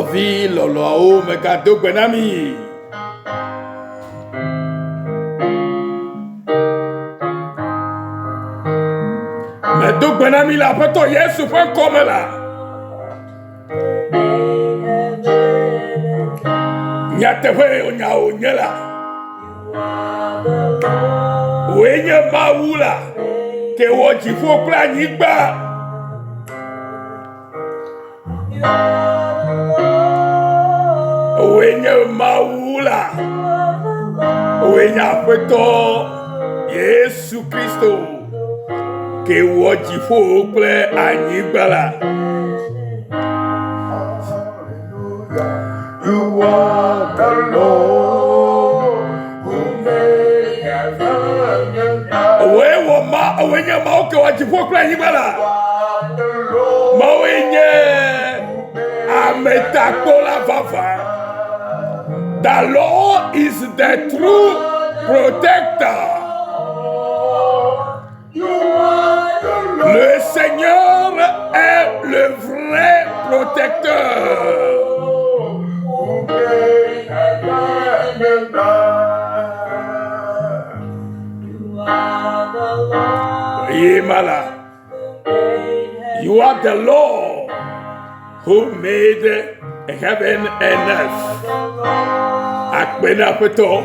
Novi lolo me gado benami. Me do benami la peto Yesu fe comme la. Nyate fe onya onyela. Wenye maula ke woji fo kla nyigba. Wenye maula wenye peto Yesu Kristo ke woji fo kla anyigba la. You are the Lord who made heaven and earth. Wenye ke woji fo kla anyigba la. Wenye ametakola vava. The Lord is the true protector. Le Seigneur est le vrai protecteur. Yemala. You are the Lord who made heaven and earth. Akbena peto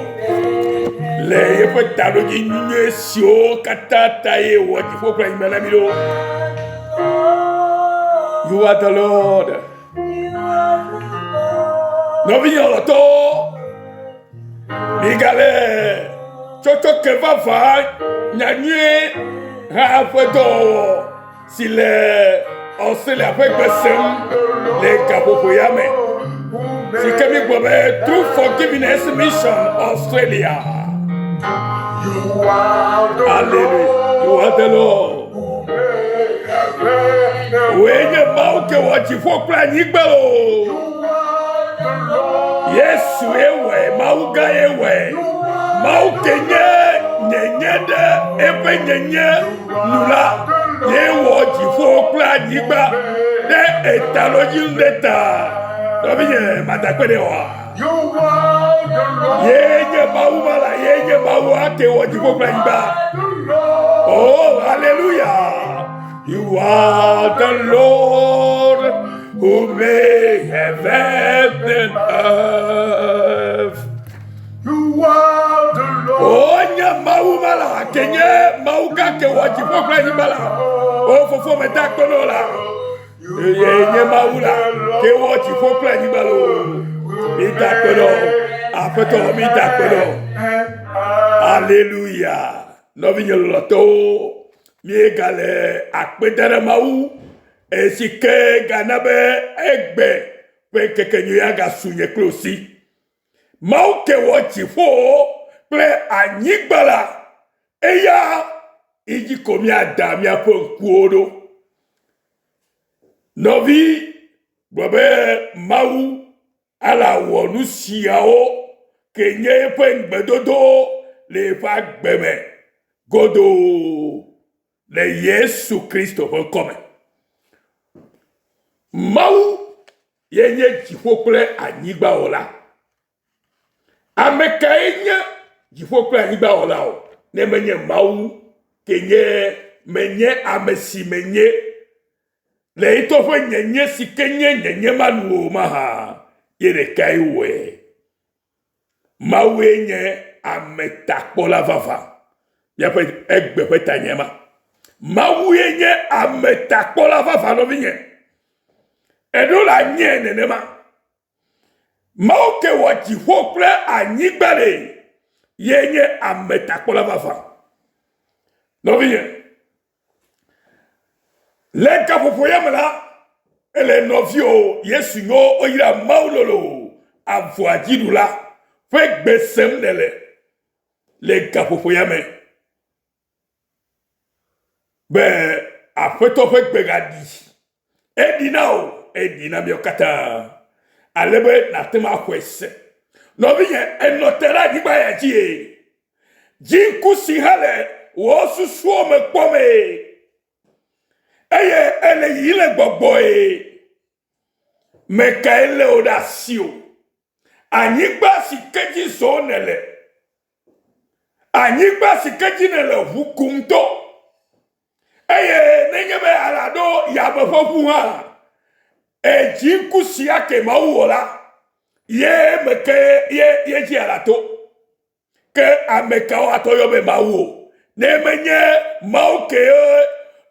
le yepetalo jinye sio katata ye wati fo kwa imela milo. You are the Lord. No vignolo to migale chocho kevava nyanye ha feto sile osele avec besem le kapopoyame. Si kemi bobe True Forgiveness Mission Australia. Hallelujah. You are the Lord. Wenye mauke wachifo kwa nyigbelo. Yesu ewe, mauga ewe. Mauke nye epe nye nula. Ye wachifo kwa nyigba. De etaloji ndeta. Dobiye matakwelewa. Yenye maumala, yenye mauake wajibu kwa. Oh, hallelujah. You are the Lord who made heaven and earth. You are the Lord. Oh, nya maumala, kenye maukake wajibu kwa. Oh, fofo metakwelewa. Yenye maula ke wochi fo plani balo itakono apeto mitakono. Hallelujah. No vignolo to mi gale akpedere mau esike ganabe egbe pe kekenyu ya ga sunye klosi mau ke wochi fo ple anyigbala eya iji komi adami apo nkuodo. Novi bobe mau ala wonu siao kenye pengbedodo le fa gbeme godo le Yesu Kristo come. Mau yenye jifokle anyigba ola. Ameka yenye jifokle anyigba ola o. Ne menye mau kenye menye amesi menye. Le ito fe nyenye sikenye nyenye manu maha yere kaiwe mawenye ametakola vava ya pe egbe pe tanyema mawenye ametakola vava no vinye edola nye nenema mauke wachi hokle anyigbale yenye ametakola vava no vinye. Lenka popoyamela ele novio Yesu yo oyira maulolo avoadidula fe gbesem nele lenka popoyame be afeto fe gbegadi edina miokata alebe na tema kwese no biye enotera digba ya ji jinku sihale wo susuo me pome eye ele yile gbogbo mekaele odasio anyigba sikeji zonele anyigba sikeji nele hukumto eye nenyebe alado yabefofu ha ejikusia ke mawuola ye meke ye ji alato ke ameka atoyo be mawu ne menye mauke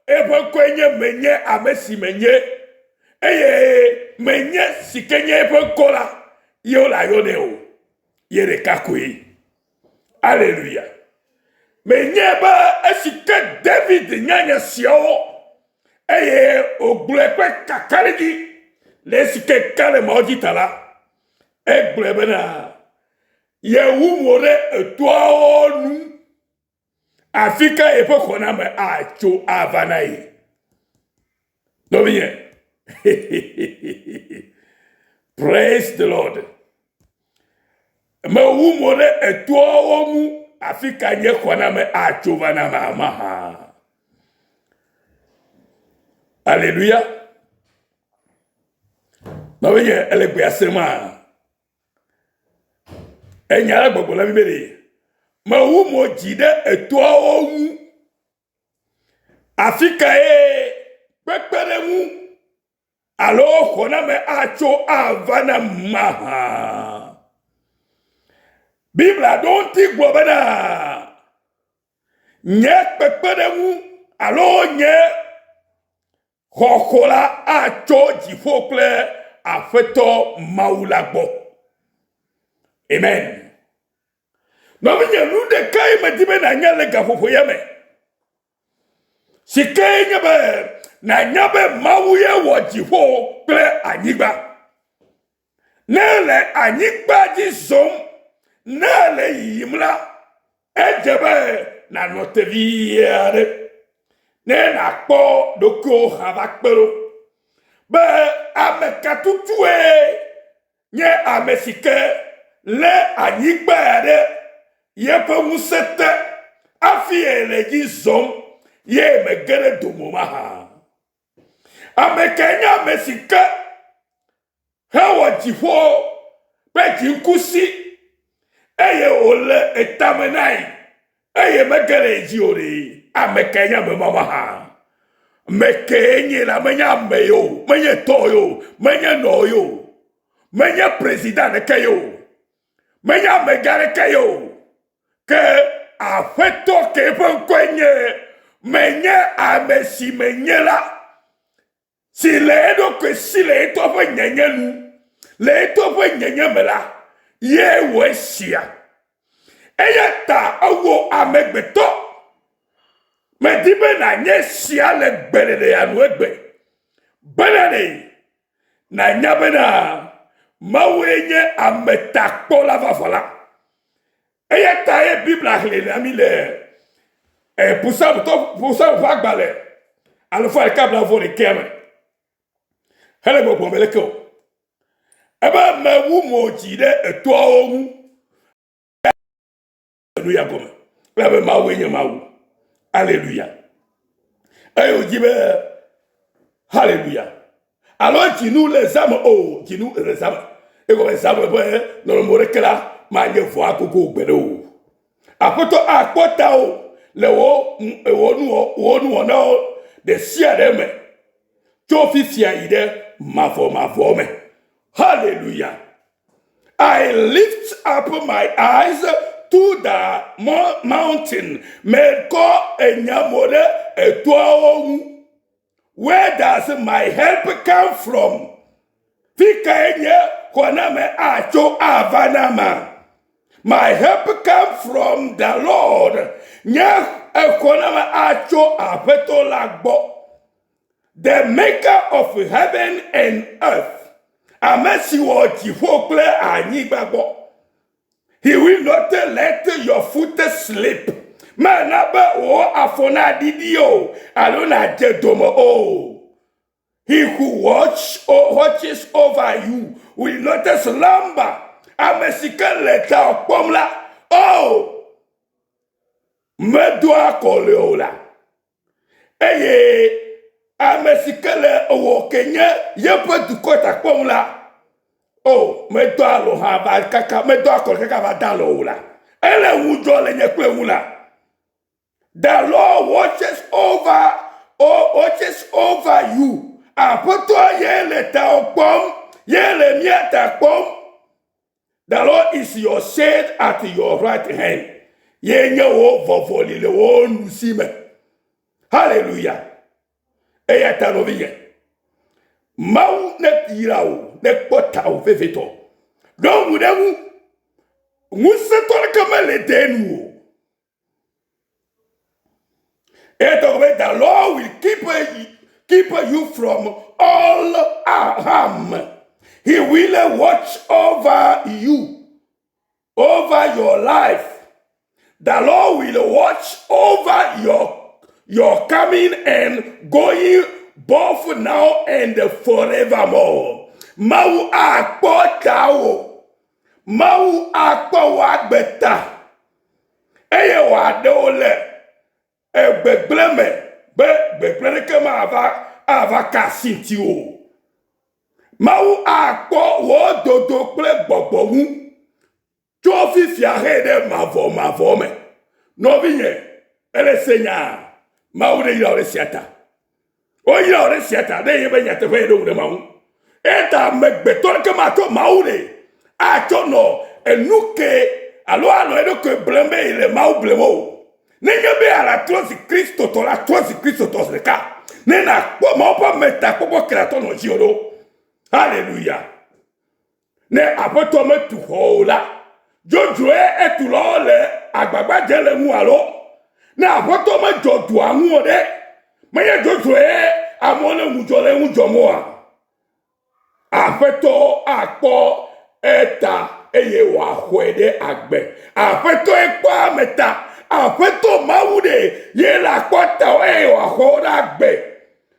ebe kwenye menye amesi menye eye menye sikenye ebe kola yola yoneo yere kakui hallelujah menye ba esike David nyanya sio eye ogblepe kakarigi le sike kale mauditala egbrebena yewu more etoonu Africa epokona me acho avanai no bien. Praise the Lord. Me wu more etoonu Africa nye kona me acho vana mama. Alléluia. No bien ele gbe asema. Enyara gbogbo la bibere. Ma wu mo jide etoonu Africa pepere mu alo kona me acho avana maha. Bibla don ti gbobana nye pepere mu alo nye kokola acho jifokle afeto maulagbo. Amen. No minye lude kai medibe na nyale gafofo yeme. Sike nyebe na nyabe mawuye wojifo ple anyigba. Nele anyigba jizom nele yimla ejebe na noteviere. Ne na po doko havakpero. Be amekatutue nye amesike le anyigba de yepe musete afi eleji zom ye megere domomaha amekenya mesika hawa jifo peji nkusi eye ole etamenai eye megere ejiore amekenya memamaha mekenye la menya meyo menye toyo menye noyo menye president keyo menya megare keyo que afeto que kwenye menye amesi menye la si le edo que si le eto fwe nyenye nu le eto fwe nyenye mela ye wesia eye ta awo amegbeto me dibe na nye sia le gbelele ya nu egbe benene na nyabena mawenye ametakpo la vafala. Eye taye Bible ahlele amile pour ça va balé alors faut le câble avant le keme hele bo meleko eba me wu moji de eto owu hallelujah gome la be ma wenye ma wu hallelujah ayo jibe hallelujah alors nous les âmes qui nous les âmes et comme les âmes dans le morekela manye fwa koko gbero apoto akota o lewo wonu ona de siademe to fifia ide mafo me hallelujah. I lift up my eyes to the mountain meko enyamore etwa. Where does my help come from? Fika enye koname acho avanama. My help comes from the Lord. Nya ekonama acho apeto lagbo. The maker of heaven and earth. Amesi wo jifokle anyibabo. He will not let your foot slip. Manaba o afona didio. Alona jedomo o. He who watches over you will not slumber. Amesika leta opomla. Oh! Medwa koleola. Eye amesikele owo kenye yepe dukota kpomla o medo alo ha ba kaka medo akol kaka ba dalo la ele wujo le nye kple wula. The Lord watches over you. Apoto yele ta okpom yele miata kpom. The Lord is your shade at your right hand. Yenye wo vovoli le wo nusime. Hallelujah. Eya tanoviye. Mau ne tirao ne potao vevito. Don mudemu musetole kamele denu. The Lord will keep you from all harm. He will watch over you, over your life. The Lord will watch over your coming and going both now and forevermore. Mau akpo tao. Mau akpo wagbeta. Eye wadole. Begbleme kema ava kasinti o. Mau akpo wo dodo kple gbogbo wu. Tso fifia he de mavo me. No binye ele senya. Mau de yira ore siata. O yira ore siata de yebe nyate fe do de mau. Eta megbeto kema to mau de. Acho no enuke alo edo ke bleme ile mau blemo. Nenye be à la troisi Christo to la troisi Christo to se ka. Nena po mo pa meta po creator no jiro. Hallelujah. Ne apoto me tu hola. Jojo e tu lo le agbagba je le mu alo. Ne apoto me jodu anu de. Me ye jojo e amone mu jo le mu jo mo a. Apeto akpo eta eye wa hwede agbe. Apeto ekpa meta. Apeto maude ye la kota wa hora gbe.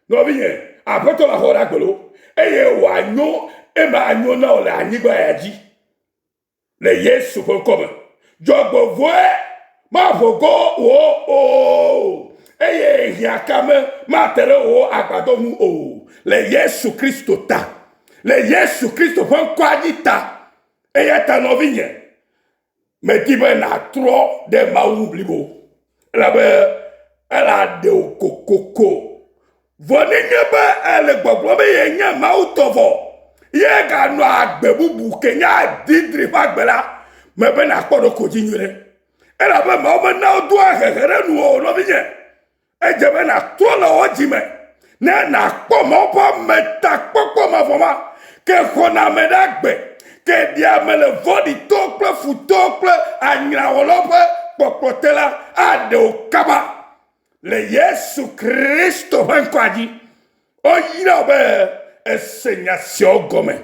No biye. Apeto la hora gbelo. Eye wa nyo e ma nyo na o la anigba yaji. Le Yesu kon come. Jogbo voe ma vogo o. Eye yakame ma tere o agbado mu o. Le Yesu Kristo ta. Le Yesu Kristo kon kwajita. Eye ta no biye. Mais qui va na trop de maou blibo. Elle a de kokoko. Voninye be ele gbogbo be yenye maou tovo. Ye ga no agbebu bu kenya didri fagbela. Me be na kodo kojinyure. Elle a be maou be na do ahere nu o no binye. E je be na to la ojime. Ne na kpo mo pa meta kpokpo ma foma. Ke khona me dagbe. Que dia me le vodi tople futople anyra wolope popotela ade okaba le Yesu Kristo bankwaji o yina be enseignación gome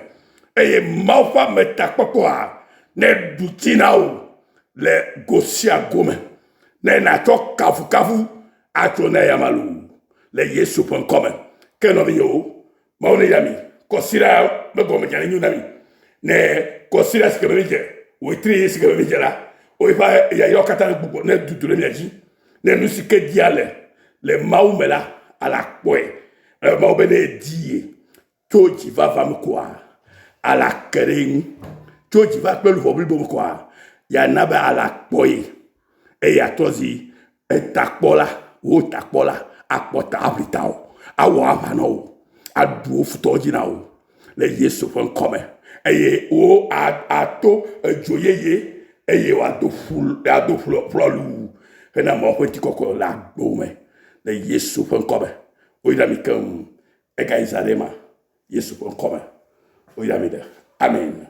eye maufa metakpokoa ne dutinao le gosia gome ne na to kafu ato na yamalu le Yesu.com que no yo maune yami kosira me gome jani nyunami ne considère ce que me dit ou tri ce que me dit là ou pas il y a yo katana bubo ne dudule miaji ne nusi ke diale le maumela à la kwe maubene die toji va me quoi à la kering toji va pe le vobli bo quoi ya nabe à la kwe e ya tozi etakpola o takpola apota abritao awa pano adu futoji nao le Yesu.com eye o ato joyeye eye wa do flolu na mo ko ti koko la gbome le Yesu.com o ida mi kan e ga Yesu.com o ida mi de amen.